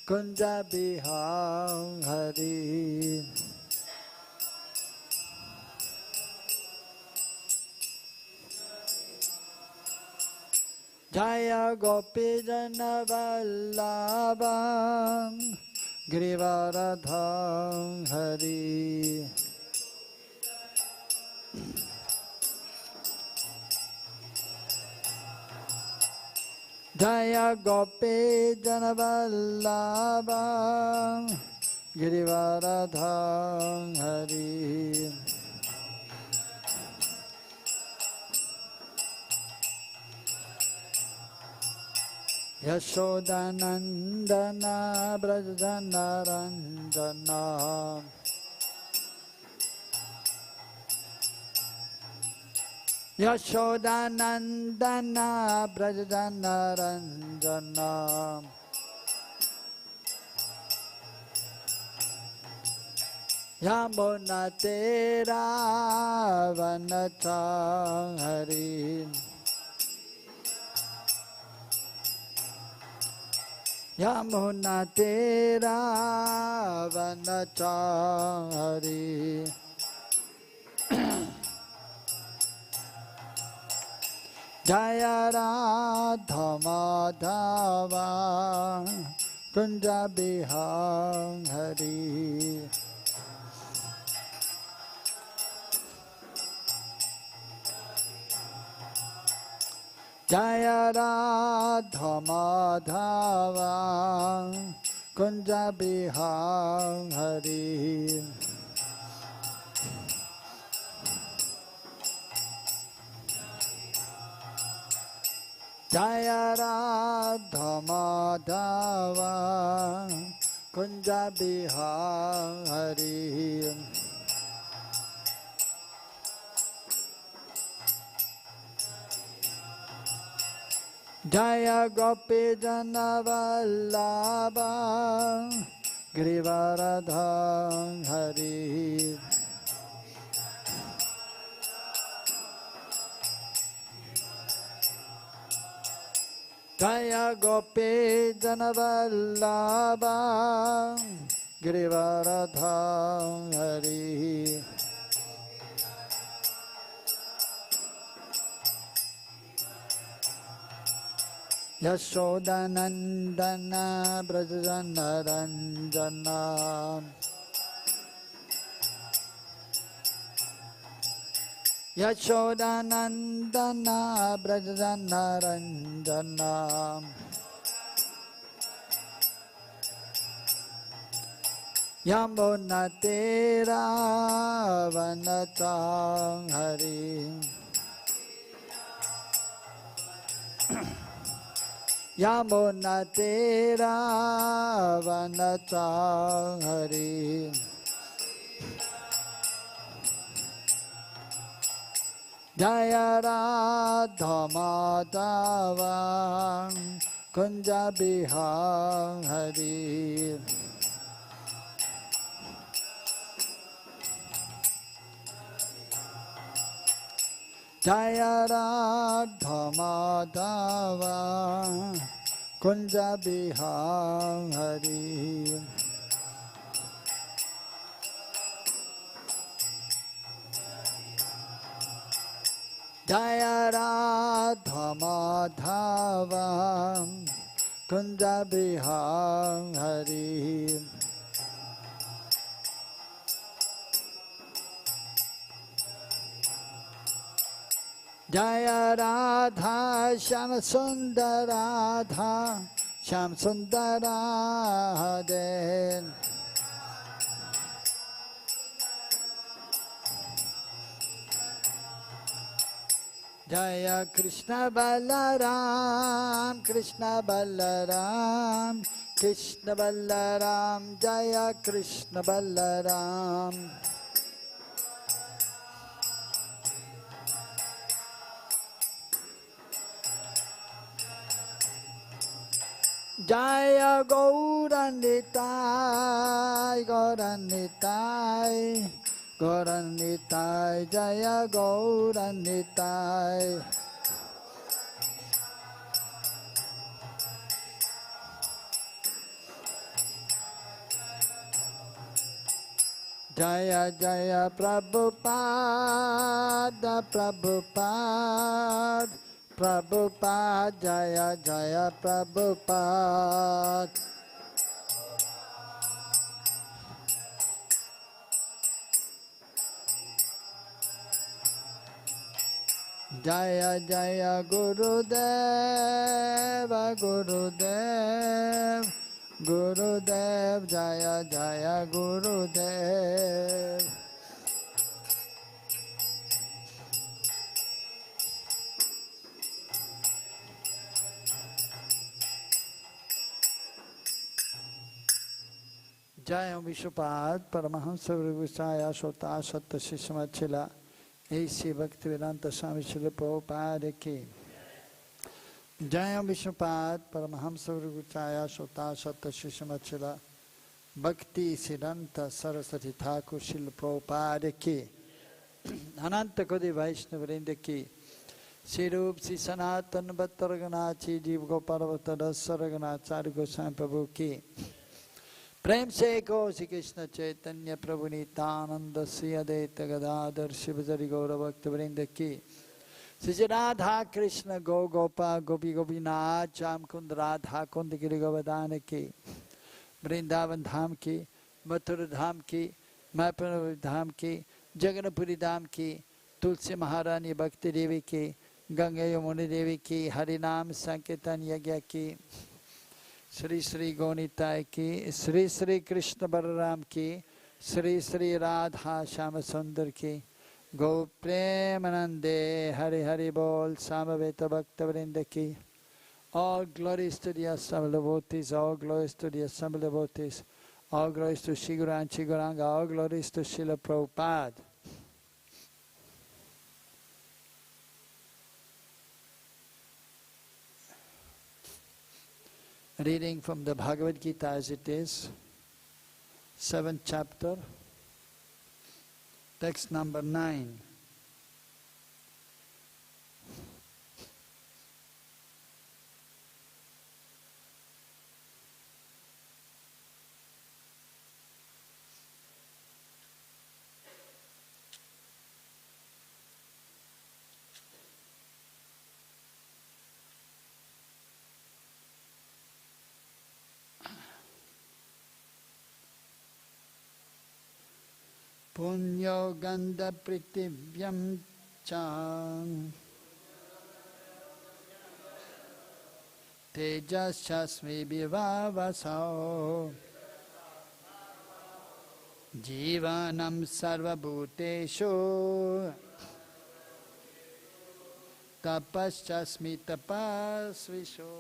Kunja Bihang Hari Jaya Gopi Jana Vallabha Girivaradham Hari Jaya Gopi Jana Vallabha Girivaradham Hari Yashodanandana Brajanaranjana Yashodanandana Brajanaranjana Yamunatera Vanachang Hari Yamunatera Vanachang Hari Jaya Radha Madhava Kunja Bihang Hari Jaya Radha Madhava Kunja Bihang Hari Jaya Radha Madhava Kunja Bihang Hari Jaya Gopi Jana Vallabha Girivaradham Hari Jaya Gopi Jana Vallabha Girivaradham Hari Yashodanandana Brajanaranjana Yashodanandana Brajanaranjana Yamunatera Vanachang Hari Yamunatera Vanachang Hari Jaya Radha Madhava Kunja Bihang Hari Jaya Radha Madhava Kunja Bihang Hari Jaya Radha Madhava Kunja Bihang Hari Jaya Radha Shyam Sundar Radha Shyam Sundar Radhe Jaya Kṛṣṇa Balaram Kṛṣṇa Balaram Kṛṣṇa Balaram Jaya Kṛṣṇa Balaram Jaya Gauranitai Gauranitai Gauranitai Jaya Gauranitai Jaya Jaya Prabhupada Prabhupada Prabhupada Jaya Jaya Prabhupada Jaya Jaya Gurudeva Gurudev Gurudev Jaya Jaya Gurudev Jaya Vishupad Paramahamsa Vibhāvasaya Sota Satta Shishamachila A.C. Bhaktivedanta Swami Srila Prabhupada Ki Jaya Vishupad Paramahamsa Vibhāvasaya Sota Satta Shishamachila Bhakti Siddhanta Saraswati Thakur Srila Prabhupada Ki Ananta Kodi Vaishnavrinda Ki Sirup Si Sanatan Bhattaraganachi Jiv Goparavata Saraganacha Goswami Prabhu Ki प्रेम से को श्री कृष्ण चैतन्य प्रभु नित्यानंद श्री अद्वैत गदाधर शिवजरी गौर भक्त वृंद की श्री राधा कृष्ण गौ गोपा गोपी गोपीनाथ श्याम कुंद राधा कुंद गिरि गोवर्धन की वृंदावन धाम की मथुरा धाम की मैपुर धाम की जगन्नाथपुरी धाम की तुलसी महारानी भक्ति देवी की गंगा यमुना देवी की हरिनाम संकीर्तन यज्ञ की श्री श्री गौनिताय की श्री श्री कृष्ण बलराम की श्री श्री राधा श्याम सुंदर की गौ प्रेमानंदे हरि हरि बोल सामवेद भक्त वृंद की all glories to the assembled devotees, all glories to the assembled devotees, all glories to Shri Guru and Shri Gauranga, all glories to Srila Prabhupada. Reading from the Bhagavad Gita as it is, 7th chapter, text number 9. Puṇyo gandhaḥ pṛthivyāṁ tejaś cāsmi vibhāvasau jīvanam sarva-bhūteṣu tapaś tapasviṣu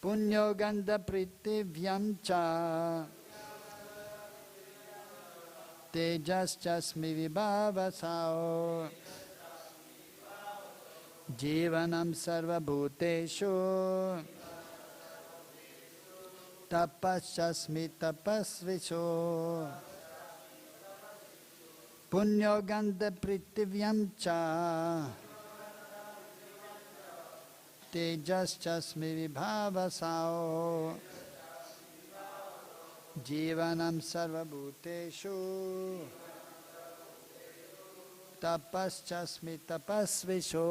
puṇyo gandhaḥ pṛthivyāṁ tejaś cāsmi vibhāvasau jīvanam sarva-bhūteṣu tapasviṣu puṇyo gandhaḥ pṛthivyāṁ tejaś cāsmi vibhāvasau jīvanam sarva-bhūteṣu tapasviṣu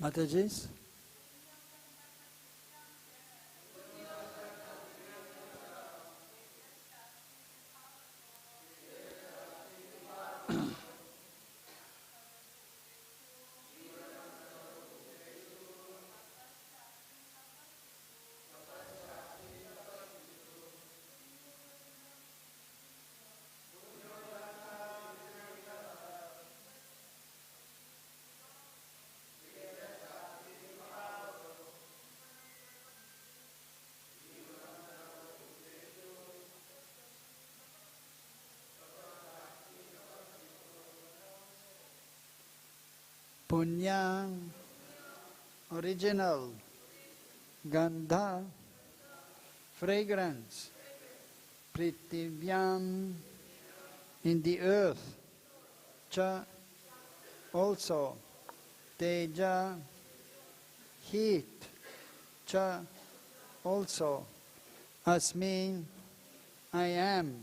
Mataji's? Puṇya, original, gandhaḥ, fragrance, pṛthivyāṁ, in the earth, ca, also, tejaś, heat, ca, also, asmi, I am,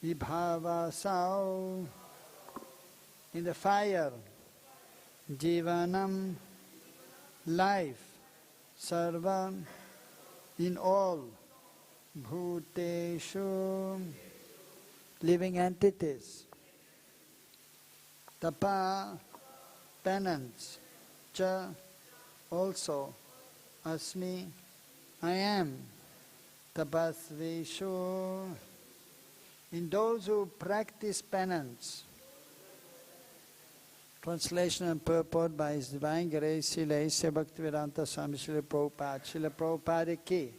vibhāvasau, in the fire, jīvanam, life, sarva, in all, bhūteṣu, living entities, tapaḥ, penance, ca, also, asmi, I am, tapasviṣu, in those who practice penance. Translation and purport by His Divine Grace, Srila H.G. Bhaktivedanta Swami Srila Prabhupada. Srila Prabhupada ki.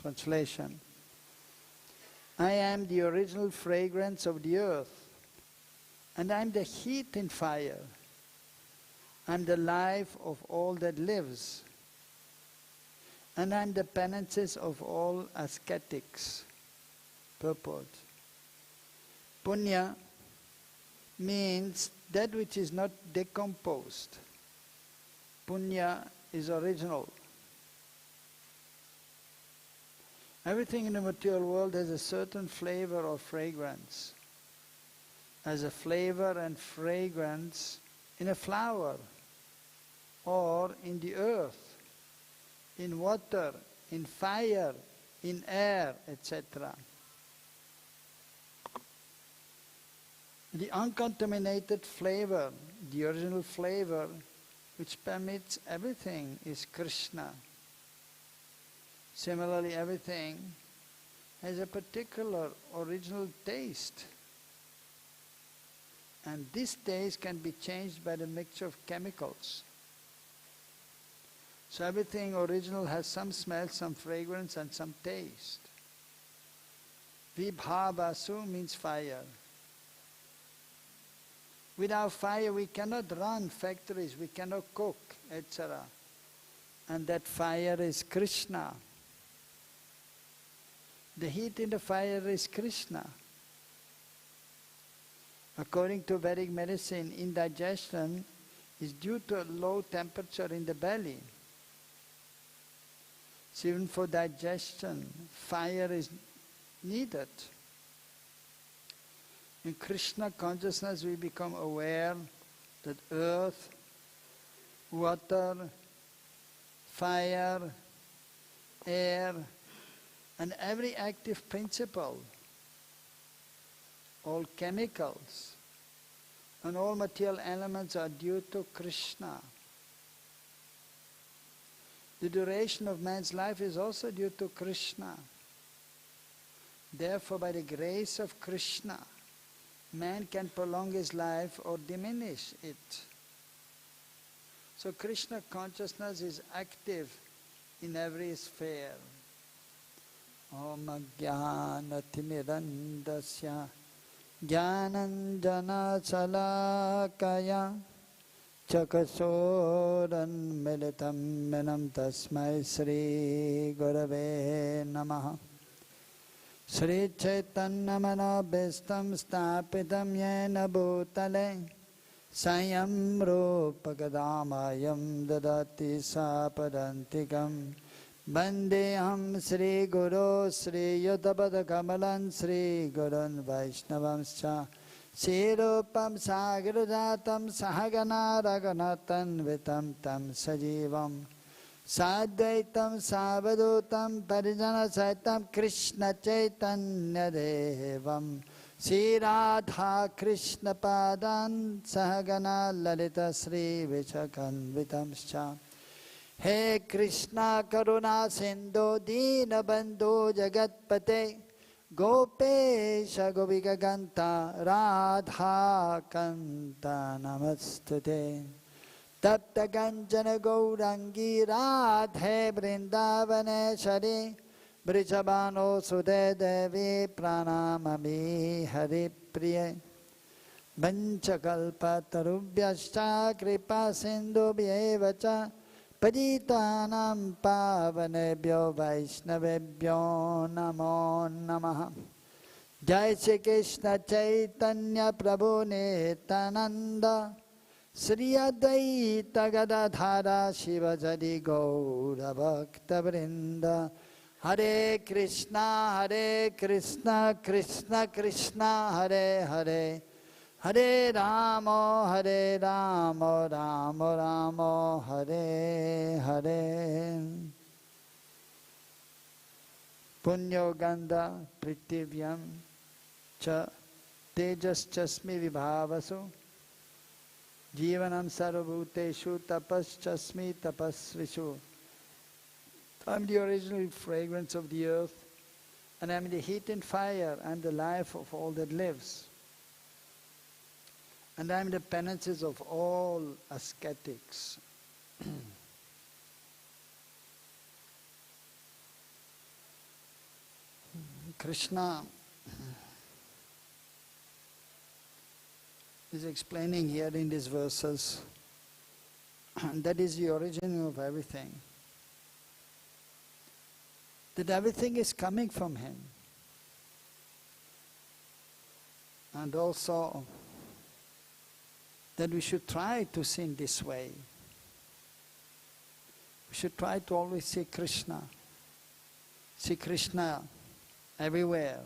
Translation. I am the original fragrance of the earth, and I am the heat in fire. I am the life of all that lives, and I am the penances of all ascetics. Purport. Puṇya means that which is not decomposed. Puṇya is original. Everything in the material world has a certain flavor or fragrance. Has a flavor and fragrance in a flower, or in the earth, in water, in fire, in air, etc. The uncontaminated flavor, the original flavor, which permeates everything, is Kṛṣṇa. Similarly, everything has a particular original taste. And this taste can be changed by the mixture of chemicals. So everything original has some smell, some fragrance, and some taste. Vibhāvasu means fire. Without fire we cannot run factories, we cannot cook, etc. And that fire is Kṛṣṇa. The heat in the fire is Kṛṣṇa. According to Vedic medicine, indigestion is due to a low temperature in the belly. So even for digestion, fire is needed. In Kṛṣṇa consciousness we become aware that earth, water, fire, air, and every active principle, all chemicals, and all material elements are due to Kṛṣṇa. The duration of man's life is also due to Kṛṣṇa. Therefore, by the grace of Kṛṣṇa, man can prolong his life or diminish it. So Kṛṣṇa consciousness is active in every sphere. Om Ajnanatimidandasya Jnananjana Salakaya Chakasoran Militam Menam Tasmai Sri Gurave Namaha. Sri Chaitanya Manobhistam Stapitam Yena Bhutale Sayam Rupa Gadamayam Dadati Sapadantikam Bandeham Sri Guru Sri Yutapada Kamalan Sri Gurun Vaishnavamscha Sirupam Sagarajatam Sahagana Raghunatanvitam Tam Sajivam Sadvaitam Savadhutam Parijana Saitam Kṛṣṇa Chaitanya Devam Sri Radha Kṛṣṇa Padan Sahagana Lalita Sri Vichakanvitamscha He Kṛṣṇa Karuna Sindhu Dīna Bandhu Jagatpate Gopesha Gopika Kanta Radha Kanta Namastute Tapta Kanchana Gaurangi Radhe Vrindavaneshwari Vrishabhano Sude Devi Pranamami Hari Priye Vanchakalpa Tarubhyascha Kripa Sindhubhyevacha Paditanam Pavanebhyo Vaishnavebhyo Namo Namaha Jai Shri Kṛṣṇa Chaitanya Prabhu Nityananda Sri Advaita Gadadhara Shiva Jadi Gaura Bhakta Vrinda Hare Kṛṣṇa Kṛṣṇa Kṛṣṇa Hare Hare Hare Rama Rama Rama Hare Hare Puṇyo gandhaḥ pṛthivyāṁ ca tejaś cāsmi vibhāvasu jīvanam sarva-bhūteṣu tapaś cāsmi tapasviṣu. I am the original fragrance of the earth, and I am the heat and fire, I am the life of all that lives. And I am the penances of all ascetics. Kṛṣṇa is explaining here in these verses that is the origin of everything. That everything is coming from Him. And also that we should try to see in this way. We should try to always see Kṛṣṇa. See Kṛṣṇa everywhere.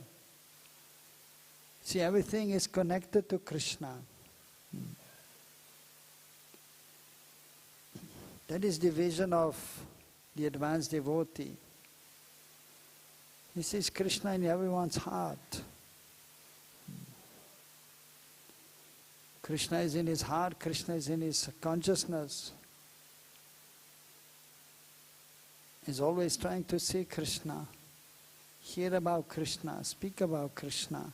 See, everything is connected to Kṛṣṇa. That is the vision of the advanced devotee. He sees Kṛṣṇa in everyone's heart. Kṛṣṇa is in his heart, Kṛṣṇa is in his consciousness. He's always trying to see Kṛṣṇa, hear about Kṛṣṇa, speak about Kṛṣṇa.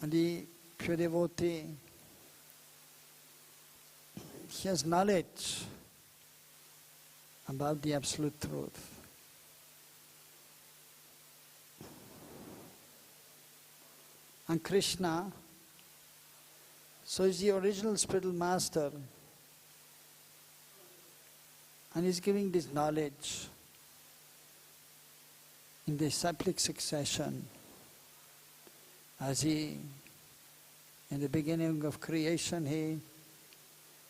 And the pure devotee, he has knowledge about the absolute truth. And Kṛṣṇa, so is the original spiritual master, and he's giving this knowledge in the cyclic succession, as he, in the beginning of creation, he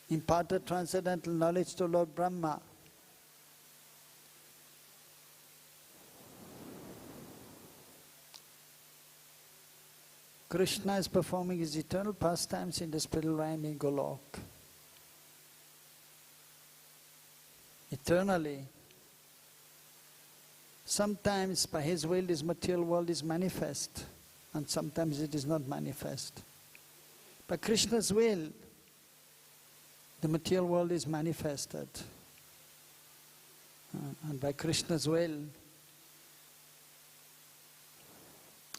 imparted transcendental knowledge to Lord Brahma. Kṛṣṇa is performing his eternal pastimes in the spiritual realm in Golok. Eternally. Sometimes by his will this material world is manifest, and sometimes it is not manifest. By Kṛṣṇa's will, the material world is manifested. And by Kṛṣṇa's will,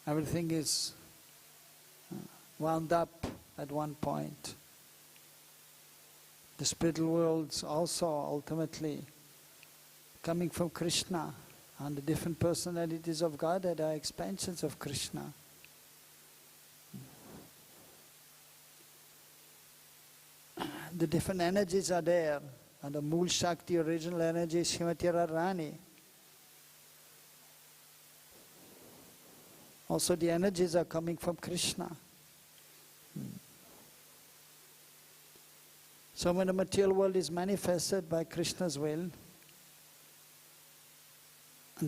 everything is wound up at one point. The spiritual worlds also ultimately coming from Kṛṣṇa, and the different personalities of Godhead are expansions of Kṛṣṇa. The different energies are there, and the Mūl Shakti, original energy, is Śrīmati Radharani. Also the energies are coming from Kṛṣṇa. So when the material world is manifested by Kṛṣṇa's will,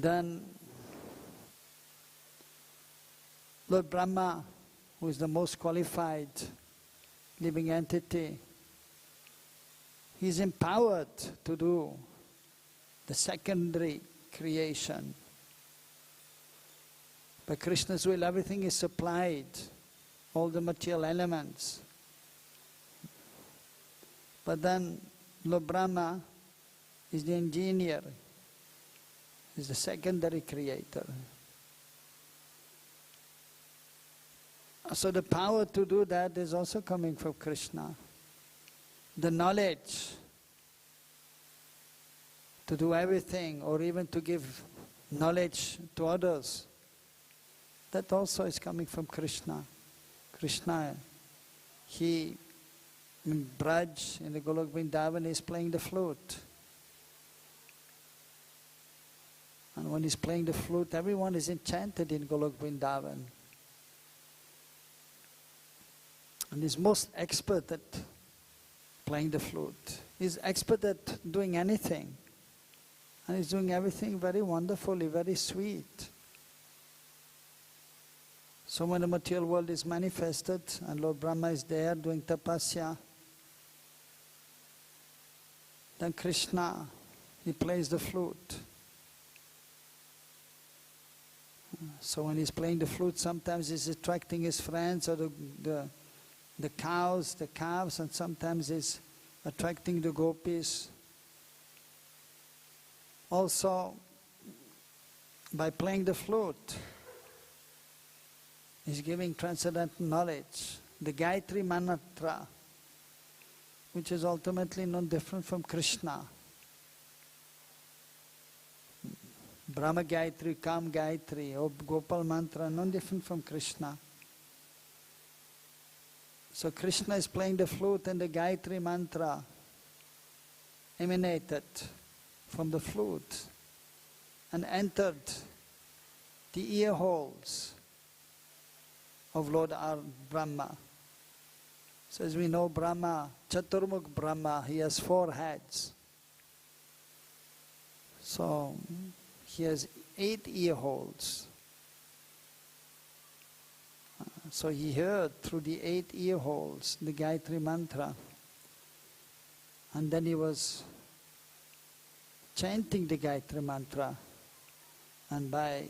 Then Lord Brahma, who is the most qualified living entity, he is empowered to do the secondary creation. By Krishna's will, everything is supplied, all the material elements. But then Lord Brahma is the engineer, is the secondary creator. So the power to do that is also coming from Kṛṣṇa. The knowledge to do everything, or even to give knowledge to others, that also is coming from Kṛṣṇa. Kṛṣṇa, he in Braj, in the Golok Vrindavan, is playing the flute. And when he's playing the flute, everyone is enchanted in Golok Vrindavan. And he's most expert at playing the flute. He's expert at doing anything. And he's doing everything very wonderfully, very sweet. So when the material world is manifested and Lord Brahma is there doing tapasya, then Kṛṣṇa, he plays the flute. So when he's playing the flute, sometimes he's attracting his friends or the cows, the calves, and sometimes he's attracting the gopis. Also, by playing the flute, he's giving transcendental knowledge, the Gayatri mantra, which is ultimately no different from Kṛṣṇa. Brahma Gayatri, Kam Gayatri, or Gopal mantra, no different from Kṛṣṇa. So Kṛṣṇa is playing the flute and the Gayatri mantra emanated from the flute and entered the ear holes of Lord Brahma. So as we know, Brahma, Chaturmukh Brahma, he has 4 heads. So he has 8 ear holes. So he heard through the 8 ear holes the Gayatri mantra. And then he was chanting the Gayatri mantra. And by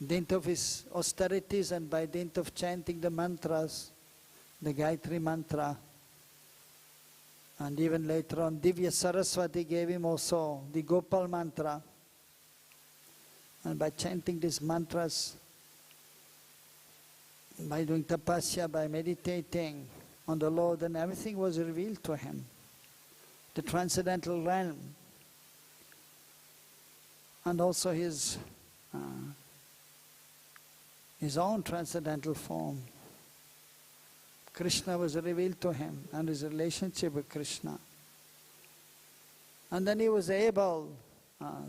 dint of his austerities and by dint of chanting the mantras, the Gayatri mantra, and even later on Divya Saraswati gave him also the Gopal mantra. And by chanting these mantras, by doing tapasya, by meditating on the Lord, and everything was revealed to him. The transcendental realm, and also his own transcendental form. Kṛṣṇa was revealed to him, and his relationship with Kṛṣṇa. And then he was able,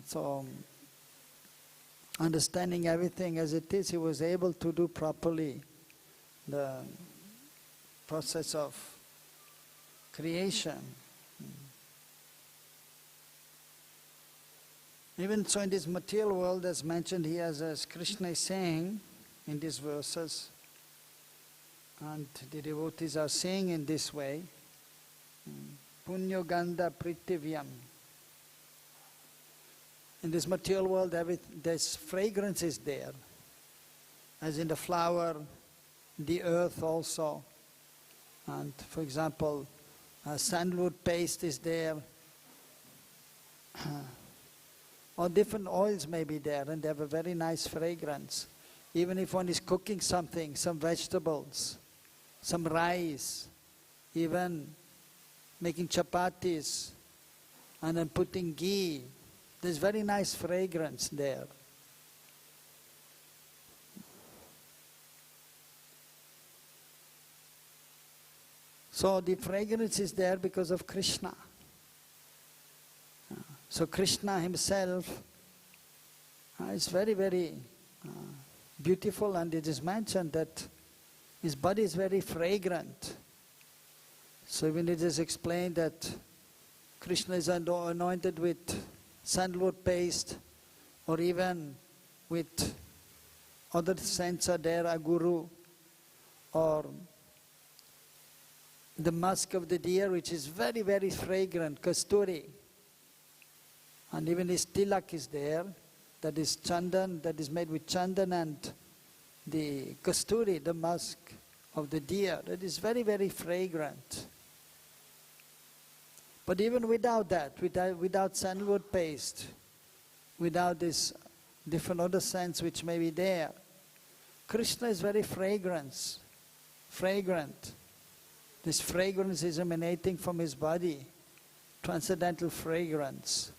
so understanding everything as it is, he was able to do properly the process of creation. Even so, in this material world, as mentioned here, as Kṛṣṇa is saying in these verses, and the devotees are saying in this way, puṇyo gandhaḥ pṛthivyāṁ. In this material world, there's fragrance is there, as in the flower, the earth also. And for example, sandalwood paste is there, or different oils may be there, and they have a very nice fragrance. Even if one is cooking something, some vegetables, some rice, even making chapatis, and then putting ghee, there's very nice fragrance there. So the fragrance is there because of Kṛṣṇa. So Kṛṣṇa himself is very, very beautiful, and it is mentioned that his body is very fragrant. So even it is explained that Kṛṣṇa is anointed with sandalwood paste, or even with other saints are there, a guru, or the musk of the deer, which is very, very fragrant, kasturi. And even his tilak is there, that is chandan, that is made with chandan and the kasturi, the musk of the deer, that is very, very fragrant. But even without that, without sandalwood paste, without this different other scents which may be there, Kṛṣṇa is very fragrant. This fragrance is emanating from his body, transcendental fragrance.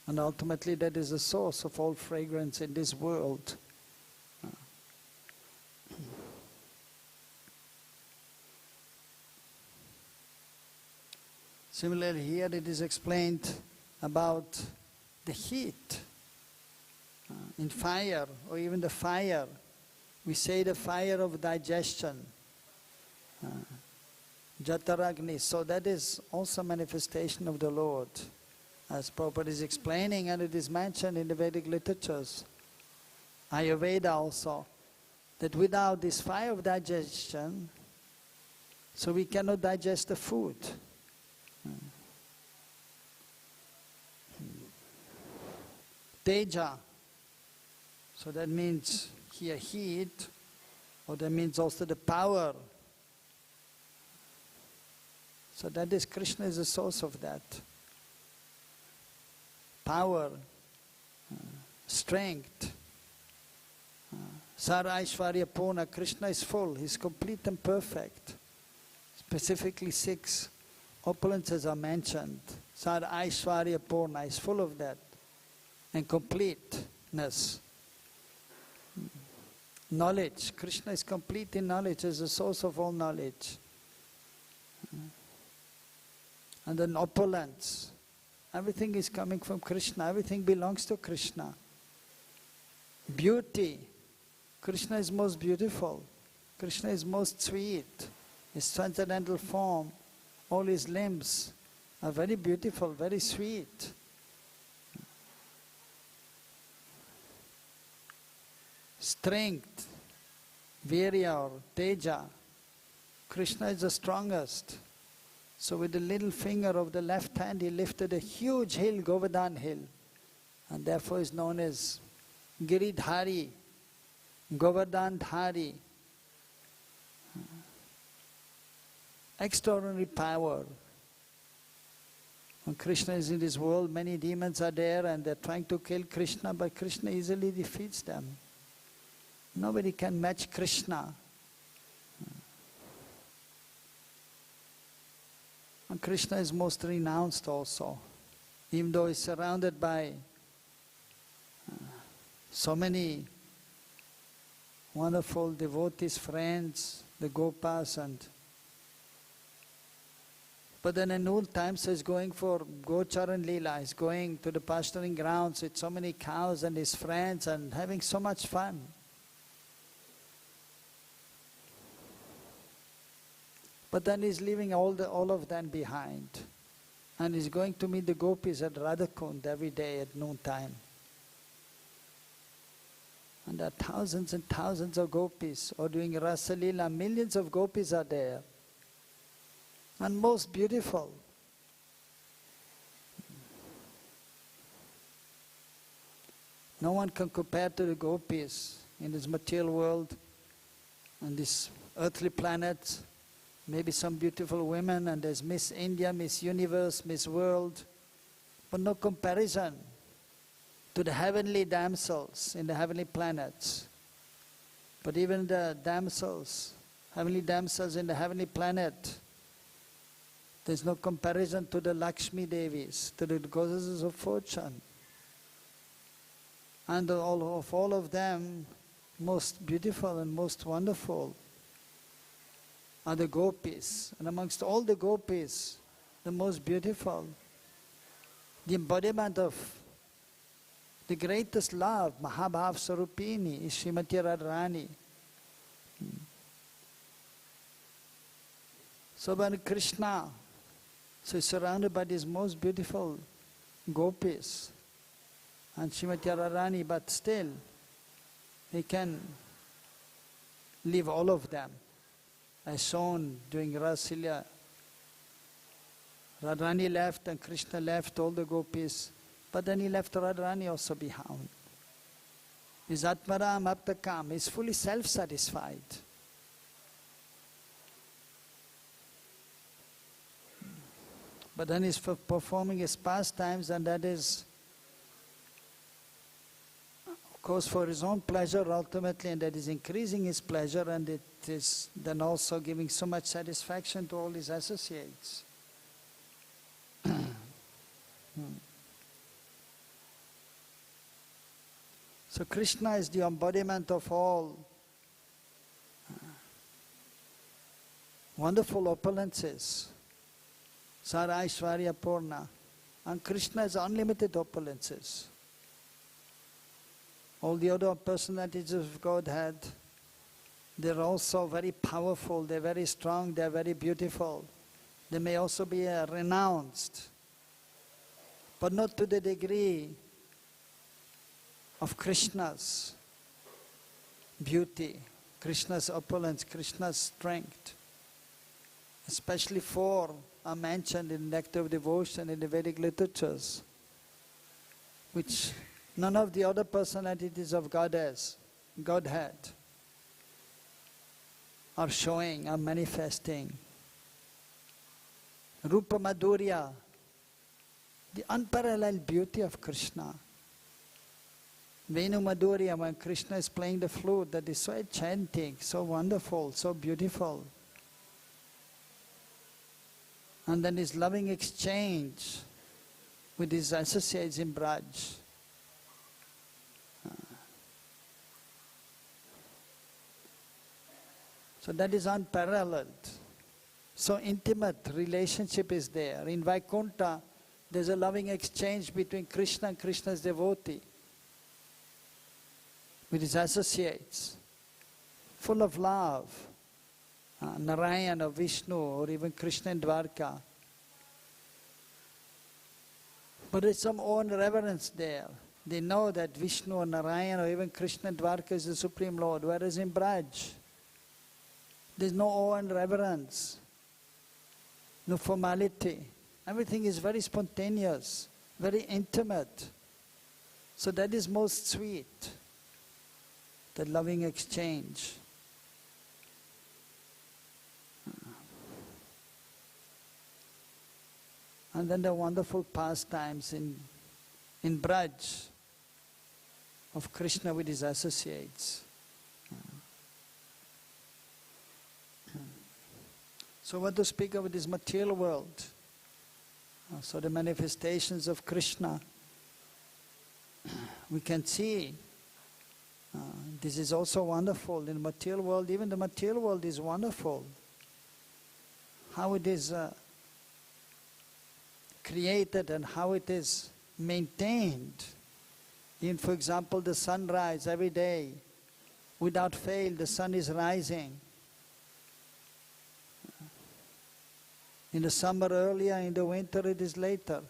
And ultimately that is the source of all fragrance in this world. Similarly, here it is explained about the heat in fire, or even the fire. We say the fire of digestion, Jataragni. So that is also manifestation of the Lord, as Purport is explaining, and it is mentioned in the Vedic literatures, Ayurveda also, that without this fire of digestion, so we cannot digest the food. Tejaḥ, so that means here heat, or that means also the power. So that is, Kṛṣṇa is the source of that. Power, strength. Sarva-Aishvarya Purna, Kṛṣṇa is full, he is complete and perfect. Specifically 6 opulences are mentioned. Sarva-Aishvarya Purna is full of that. And completeness. Knowledge. Kṛṣṇa is complete in knowledge, as the source of all knowledge. And then opulence. Everything is coming from Kṛṣṇa. Everything belongs to Kṛṣṇa. Beauty. Kṛṣṇa is most beautiful. Kṛṣṇa is most sweet. His transcendental form, all his limbs are very beautiful, very sweet. Strength, virya or tejaḥ. Kṛṣṇa is the strongest. So with the little finger of the left hand, he lifted a huge hill, Govardhan hill, and therefore is known as Giridhari, Govardhandhari. Extraordinary power. When Kṛṣṇa is in this world, many demons are there and they are trying to kill Kṛṣṇa, but Kṛṣṇa easily defeats them. Nobody can match Kṛṣṇa. And Kṛṣṇa is most renounced also, even though he is surrounded by so many wonderful devotees, friends, the Gopas, but then in old times he is going for Gocharan Leela, he is going to the pasturing grounds with so many cows and his friends and having so much fun. But then he's leaving all of them behind. And he's going to meet the gopis at Radhakund every day at noontime. And there are thousands and thousands of gopis, or doing Rasa Leela, millions of gopis are there. And most beautiful. No one can compare to the gopis in this material world, on this earthly planet. Maybe some beautiful women, and there's Miss India, Miss Universe, Miss World, but no comparison to the heavenly damsels in the heavenly planets. But even the damsels, heavenly damsels in the heavenly planet, there's no comparison to the Lakshmi Devis, to the goddesses of fortune. And of all of them, most beautiful and most wonderful are the gopis. And amongst all the gopis, the most beautiful, the embodiment of the greatest love, Mahabhav Sarupini, is Srimati Radharani. So when Kṛṣṇa, so he's surrounded by these most beautiful gopis, and Srimati Radharani, but still he can leave all of them. As shown during Rasilya, Radharani left and Kṛṣṇa left all the gopis, but then he left Radharani also behind. He's Atmaram Aptakam, he's fully self-satisfied. But then he's performing his pastimes, and that is, of course, for his own pleasure ultimately, and that is increasing his pleasure, and it is then also giving so much satisfaction to all his associates. So Kṛṣṇa is the embodiment of all wonderful opulences, Sara Aishwarya Purna, and Kṛṣṇa is unlimited opulences. All the other personalities of Godhead, they're also very powerful, they're very strong, they're very beautiful. They may also be renounced, but not to the degree of Kṛṣṇa's beauty, Kṛṣṇa's opulence, Kṛṣṇa's strength. Especially four are mentioned in Nectar of Devotion in the Vedic literatures, which none of the other personalities of Godhead are showing, are manifesting. Rupa Madhurya, the unparalleled beauty of Kṛṣṇa. Venu Madhurya, when Kṛṣṇa is playing the flute, that is so enchanting, so wonderful, so beautiful. And then his loving exchange with his associates in Braj. So that is unparalleled. So intimate relationship is there. In Vaikuntha, there's a loving exchange between Kṛṣṇa and Kṛṣṇa's devotee, with his associates, full of love. Narayana, Vishnu, or even Kṛṣṇa in Dwarka. But there's some awe and reverence there. They know that Vishnu or Narayana or even Kṛṣṇa in Dwarka is the Supreme Lord, whereas in Braj, there's no awe and reverence, no formality. Everything is very spontaneous, very intimate. So that is most sweet, the loving exchange. And then the wonderful pastimes in Braj of Kṛṣṇa with his associates. So what to speak of this material world? So the manifestations of Kṛṣṇa, we can see this is also wonderful in the material world. Even the material world is wonderful. How it is created and how it is maintained. In, for example, the sunrise every day, without fail, the sun is rising. In the summer earlier, in the winter it is later.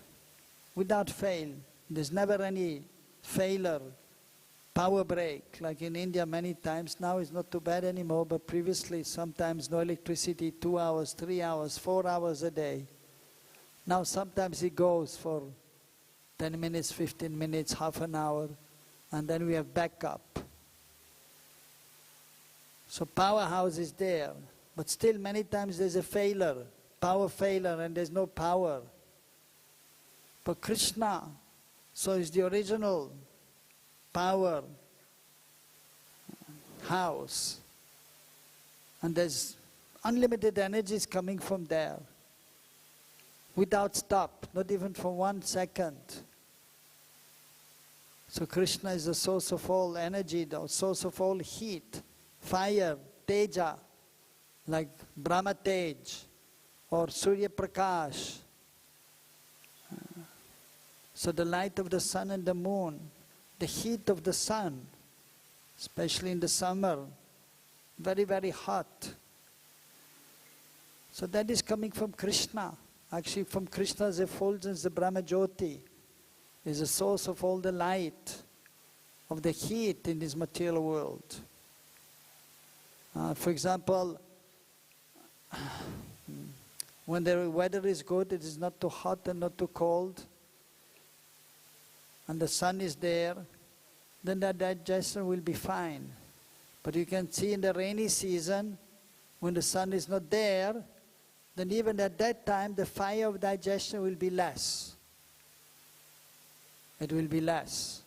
Without fail. There's never any failure, power break, like in India many times. Now it's not too bad anymore, but previously sometimes no electricity, 2 hours, 3 hours, 4 hours a day. Now sometimes it goes for 10 minutes, 15 minutes, half an hour, and then we have backup. So powerhouse is there, but still many times there's a failure, power failure, and there's no power. But Kṛṣṇa, so is the original power house, and there's unlimited energies coming from there, without stop, not even for 1 second. So Kṛṣṇa is the source of all energy, the source of all heat, fire, teja, like Brahma Tej or Surya Prakash. So the light of the sun and the moon, the heat of the sun, especially in the summer, very, very hot. So that is coming from Kṛṣṇa. Actually from Kṛṣṇa's effulgence, the Brahma Jyoti is the source of all the light, of the heat in this material world. For example, when the weather is good, it is not too hot and not too cold, and the sun is there, then the digestion will be fine. But you can see in the rainy season, when the sun is not there, then even at that time the fire of digestion will be less. It will be less.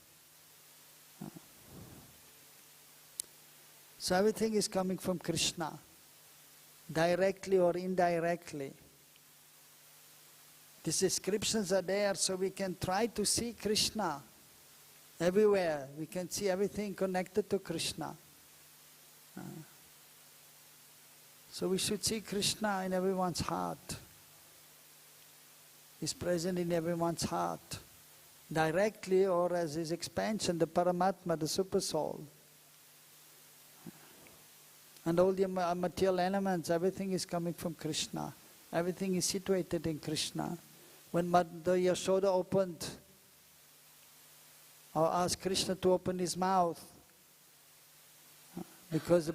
So everything is coming from Kṛṣṇa, directly or indirectly. These descriptions are there so we can try to see Kṛṣṇa everywhere. We can see everything connected to Kṛṣṇa. So we should see Kṛṣṇa in everyone's heart. He's present in everyone's heart, directly or as his expansion, the Paramatma, the Super Soul. And all the material elements, everything is coming from Kṛṣṇa. Everything is situated in Kṛṣṇa. When Mother Yashoda opened, or asked Kṛṣṇa to open his mouth, because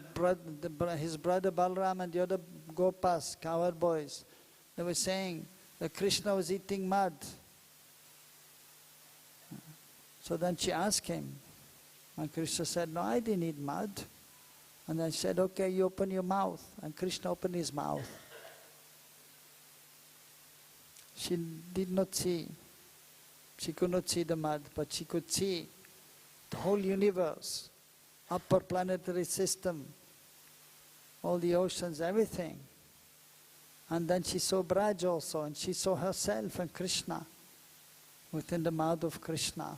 his brother Balram and the other Gopas, cowherd boys, they were saying that Kṛṣṇa was eating mud. So then she asked him, and Kṛṣṇa said, no, I didn't eat mud. And then she said, okay, you open your mouth. And Kṛṣṇa opened his mouth. She did not see. She could not see the mud, but she could see the whole universe, upper planetary system, all the oceans, everything. And then she saw Braj also, and she saw herself and Kṛṣṇa within the mouth of Kṛṣṇa.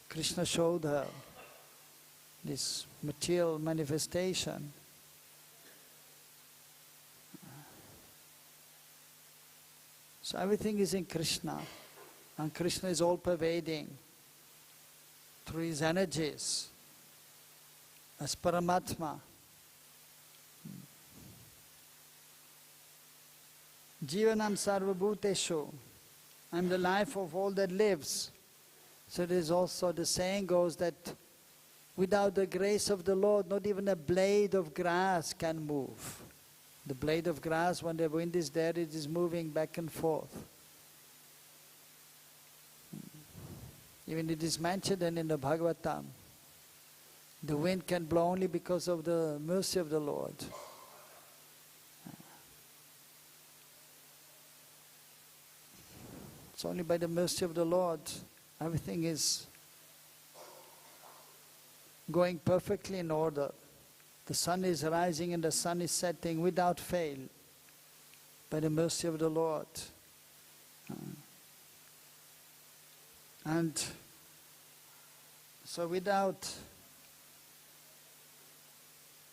Kṛṣṇa showed her this material manifestation. So everything is in Kṛṣṇa, and Kṛṣṇa is all pervading through his energies as Paramatma. Jīvanam sarva-bhūteṣu. I am the life of all that lives. So there is also, the saying goes that without the grace of the Lord, not even a blade of grass can move. The blade of grass, when the wind is there, it is moving back and forth. Even it is mentioned in the Bhagavatam, the wind can blow only because of the mercy of the Lord. It's only by the mercy of the Lord everything is going perfectly in order. The sun is rising and the sun is setting without fail by the mercy of the Lord. And so without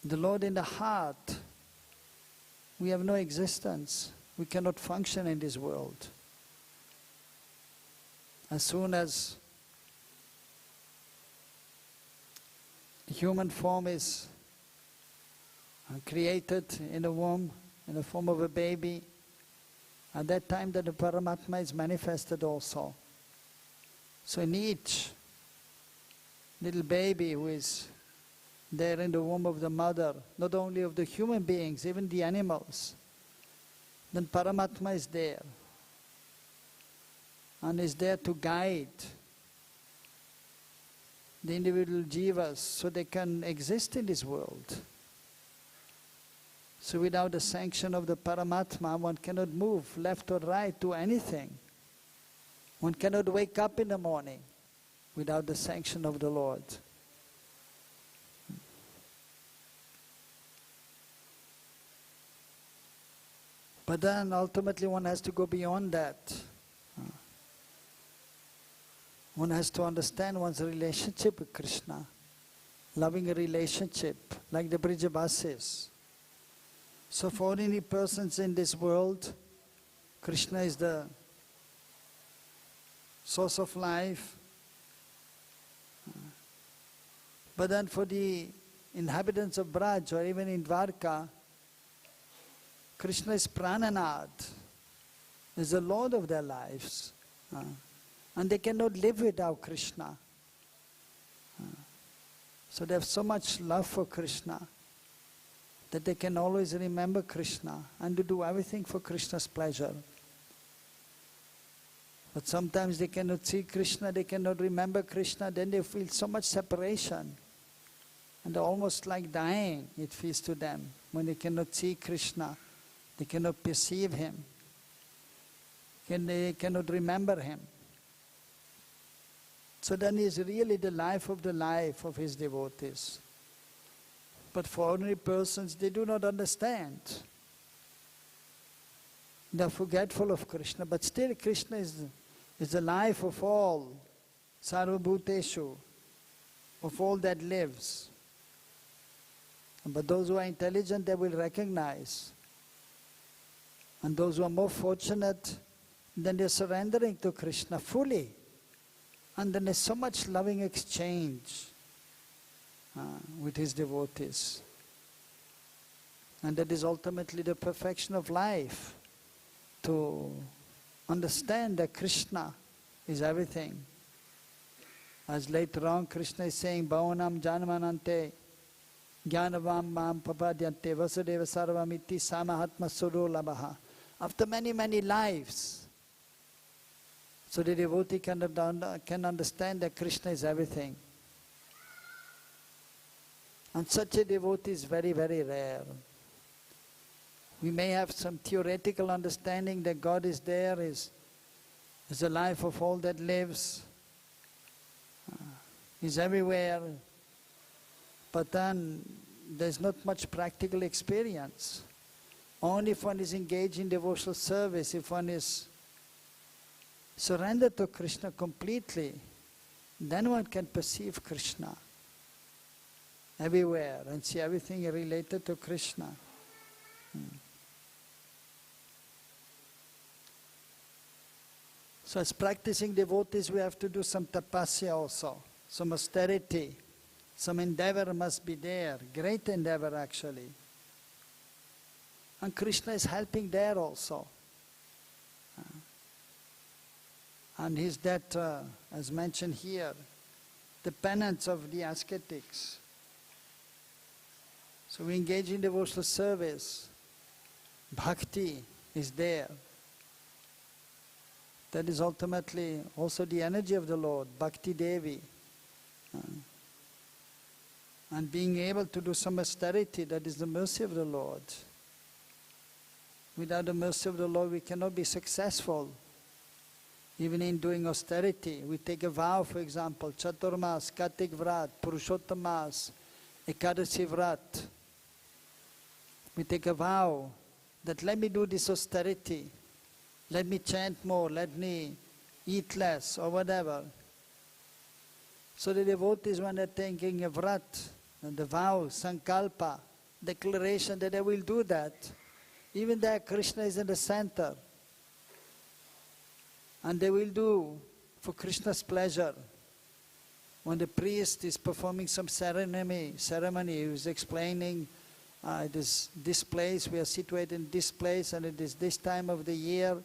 the Lord in the heart, we have no existence. We cannot function in this world. As soon as human form is created in the womb, in the form of a baby, at that time that the Paramatma is manifested also. So in each little baby who is there in the womb of the mother, not only of the human beings, even the animals, then Paramatma is there. And is there to guide the individual jivas so they can exist in this world. So without the sanction of the Paramatma, one cannot move left or right to anything. One cannot wake up in the morning without the sanction of the Lord. But then ultimately one has to go beyond that. One has to understand one's relationship with Kṛṣṇa, loving a relationship like the Vibhāvasus. So for ordinary persons in this world, Kṛṣṇa is the source of life. But then for the inhabitants of Braj or even in Dwarka, Kṛṣṇa is Prananath, is the Lord of their lives. And they cannot live without Kṛṣṇa. So they have so much love for Kṛṣṇa that they can always remember Kṛṣṇa and to do everything for Kṛṣṇa's pleasure. But sometimes they cannot see Kṛṣṇa, they cannot remember Kṛṣṇa, then they feel so much separation. And almost like dying, it feels to them. When they cannot see Kṛṣṇa, they cannot perceive Him, they cannot remember Him. So then He is really the life of His devotees. But for ordinary persons, they do not understand. They are forgetful of Kṛṣṇa, but still Kṛṣṇa is the life of all, sarva-bhūteṣu, of all that lives. But those who are intelligent, they will recognize. And those who are more fortunate, then they are surrendering to Kṛṣṇa fully. And then there's so much loving exchange with His devotees. And that is ultimately the perfection of life, to understand that Kṛṣṇa is everything. As later on Kṛṣṇa is saying, bhavanam janmanante jnanavam mam papadyante vasudeva sarvamiti samahatma suro labha. After many, many lives, so the devotee can understand that Kṛṣṇa is everything. And such a devotee is very, very rare. We may have some theoretical understanding that God is there, is the life of all that lives, is everywhere, but then there's not much practical experience. Only if one is engaged in devotional service, if one is surrendered to Kṛṣṇa completely, then one can perceive Kṛṣṇa everywhere and see everything related to Kṛṣṇa. So as practicing devotees, we have to do some tapasya also, some austerity, some endeavor must be there, great endeavor actually. And Kṛṣṇa is helping there also. And He's that, as mentioned here, the penance of the ascetics. So we engage in devotional service. Bhakti is there. That is ultimately also the energy of the Lord, Bhakti Devi. And being able to do some austerity, that is the mercy of the Lord. Without the mercy of the Lord, we cannot be successful. Even in doing austerity, we take a vow, for example, Chaturmas, Kartik Vrat, Purushottamas, Ekadasi Vrat. We take a vow that let me do this austerity, let me chant more, let me eat less, or whatever. So the devotees, when they're taking a vrat, and the vow, sankalpa, declaration that they will do that, even there Kṛṣṇa is in the center. And they will do for Kṛṣṇa's pleasure. When the priest is performing some ceremony, he is explaining, it is this place, we are situated in this place, and it is this time of the year.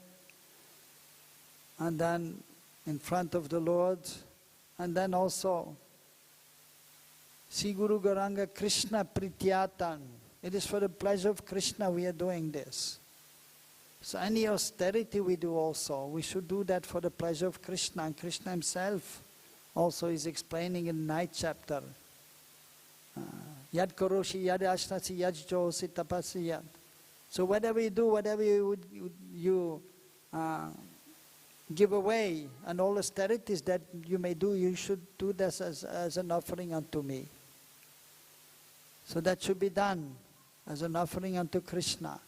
And then in front of the Lord, and then also, Si Guru Gauranga Kṛṣṇa pṛthivyāṁ. It is for the pleasure of Kṛṣṇa we are doing this. So any austerity we do also, we should do that for the pleasure of Kṛṣṇa. And Kṛṣṇa Himself also is explaining in the 9th chapter. Yad karoshi, yad ashnasi, yad josi, tapasviṣu. So whatever you do, whatever you give away, and all austerities that you may do, you should do this as an offering unto me. So that should be done as an offering unto Kṛṣṇa.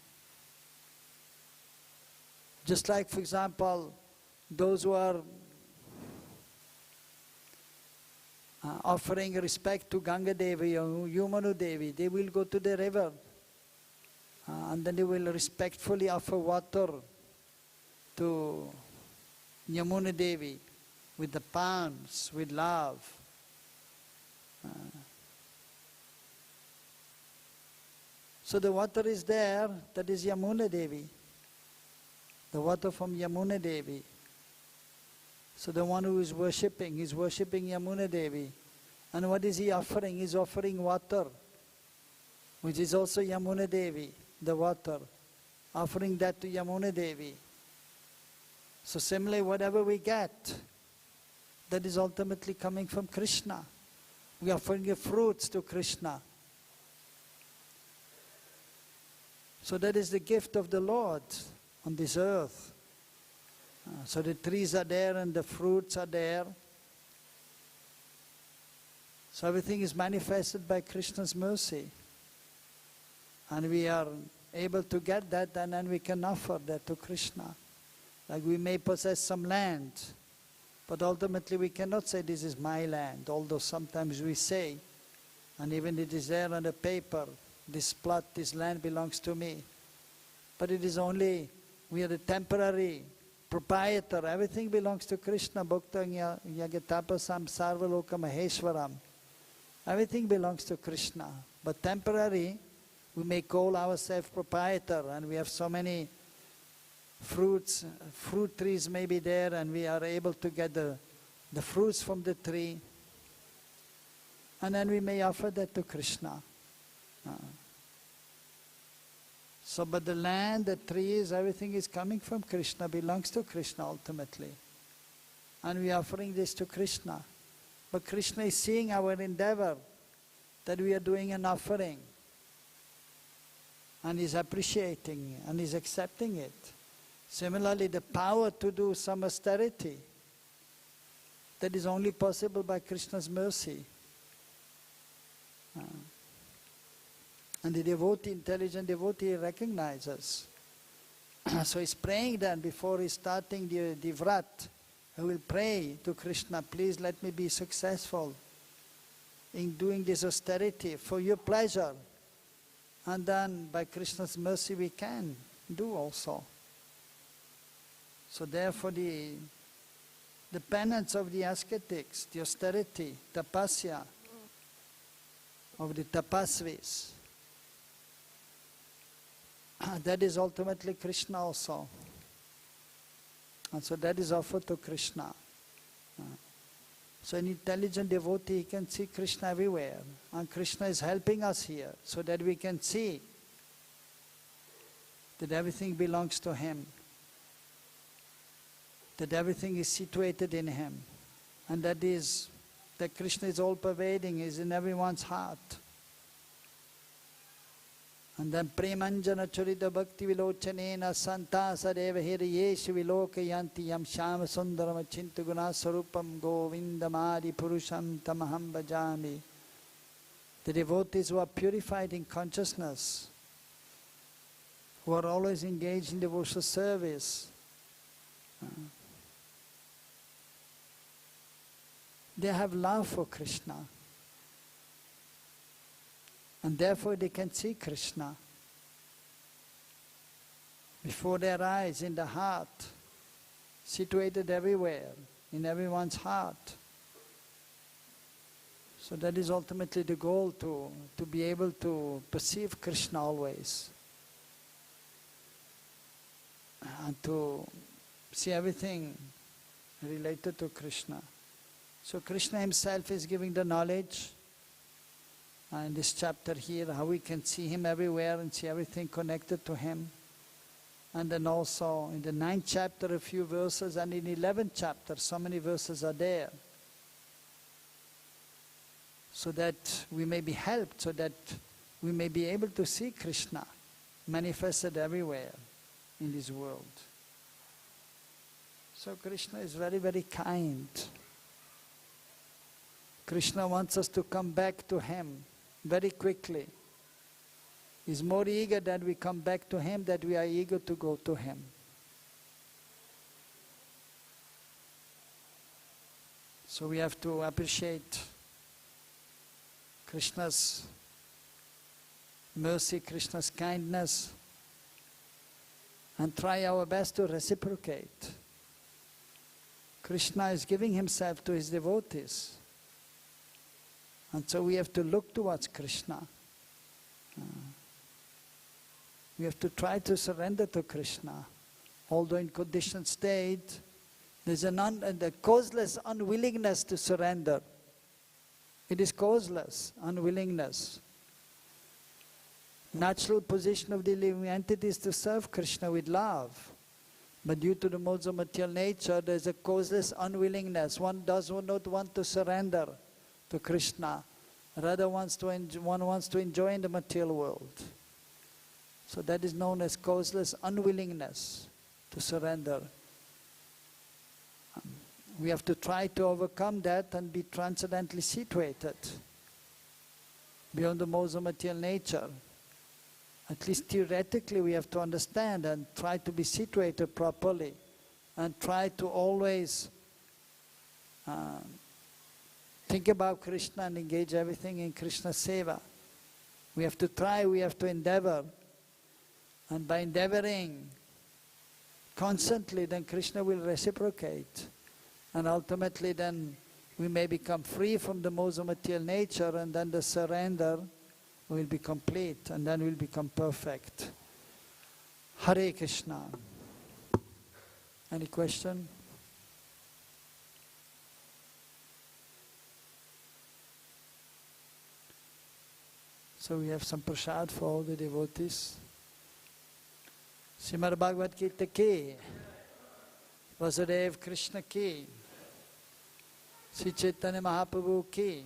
Just like, for example, those who are offering respect to Ganga Devi or Yamuna Devi, they will go to the river and then they will respectfully offer water to Yamuna Devi with the palms, with love. So the water is there, that is Yamuna Devi. The water from Yamuna Devi. So the one who is worshipping Yamuna Devi. And what is he offering? He is offering water, which is also Yamuna Devi, the water. Offering that to Yamuna Devi. So similarly, whatever we get, that is ultimately coming from Kṛṣṇa. We are offering the fruits to Kṛṣṇa. So that is the gift of the Lord on this earth. So the trees are there and the fruits are there. So everything is manifested by Krishna's mercy. And we are able to get that, and then we can offer that to Kṛṣṇa. Like we may possess some land, but ultimately we cannot say this is my land, although sometimes we say, and even it is there on the paper, this plot, this land belongs to me. But it is only, we are the temporary proprietor, everything belongs to Kṛṣṇa. Bhukta yagatapasam sarva-loka maheshwaram. Everything belongs to Kṛṣṇa. But temporary, we may call ourselves proprietor, and we have so many fruit trees may be there, and we are able to get the fruits from the tree. And then we may offer that to Kṛṣṇa. So, but the land, the trees, everything is coming from Kṛṣṇa, belongs to Kṛṣṇa ultimately. And we are offering this to Kṛṣṇa. But Kṛṣṇa is seeing our endeavor, that we are doing an offering. And is appreciating and is accepting it. Similarly, the power to do some austerity, that is only possible by Kṛṣṇa's mercy. And the devotee, intelligent devotee, recognizes. So he's praying then before he's starting the vrat. He will pray to Kṛṣṇa, please let me be successful in doing this austerity for your pleasure. And then by Kṛṣṇa's mercy we can do also. So therefore the penance of the ascetics, the austerity, tapasya, of the tapasviṣu, that is ultimately Kṛṣṇa also. And so that is offered to Kṛṣṇa. So an intelligent devotee can see Kṛṣṇa everywhere. And Kṛṣṇa is helping us here so that we can see that everything belongs to Him. That everything is situated in Him. And that Kṛṣṇa is all pervading, is in everyone's heart. And then premanjana churita bhakti vilochanena santa sadeva hirayeshu vilokayanti yam shama sundarama chintu guna sarupam govindamadi purusham tamaham bhajami. The devotees who are purified in consciousness, who are always engaged in devotional service, they have love for Kṛṣṇa. And therefore they can see Kṛṣṇa before their eyes, in the heart, situated everywhere, in everyone's heart. So that is ultimately the goal, to be able to perceive Kṛṣṇa always. And to see everything related to Kṛṣṇa. So Kṛṣṇa himself is giving the knowledge. In this chapter here, how we can see Him everywhere and see everything connected to Him. And then also in the 9th chapter, a few verses, and in 11th chapter, so many verses are there. So that we may be helped, so that we may be able to see Kṛṣṇa manifested everywhere in this world. So Kṛṣṇa is very, very kind. Kṛṣṇa wants us to come back to Him very quickly. He's more eager that we come back to Him, that we are eager to go to Him. So we have to appreciate Kṛṣṇa's mercy, Kṛṣṇa's kindness, and try our best to reciprocate. Kṛṣṇa is giving Himself to His devotees. And so we have to look towards Kṛṣṇa. We have to try to surrender to Kṛṣṇa. Although in conditioned state, There's the causeless unwillingness to surrender. It is causeless unwillingness. Natural position of the living entity is to serve Kṛṣṇa with love. But due to the modes of material nature, there is a causeless unwillingness. One does not want to surrender to Kṛṣṇa. Rather one wants to enjoy in the material world. So that is known as causeless unwillingness to surrender. We have to try to overcome that and be transcendently situated beyond the modes of material nature. At least theoretically we have to understand and try to be situated properly and try to always think about Kṛṣṇa and engage everything in Kṛṣṇa seva. We have to try, we have to endeavor. And by endeavoring constantly, then Kṛṣṇa will reciprocate. And ultimately then we may become free from the modes of material nature, and then the surrender will be complete, and then we'll become perfect. Hare Krishna. Any question? So we have some prasad for all the devotees. Srimad Bhagavad Gita ki, Vasudeva Krishna ki, Sri Chaitanya Mahaprabhu ki,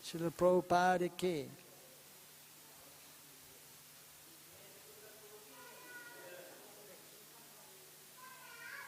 Srila Prabhupada ki.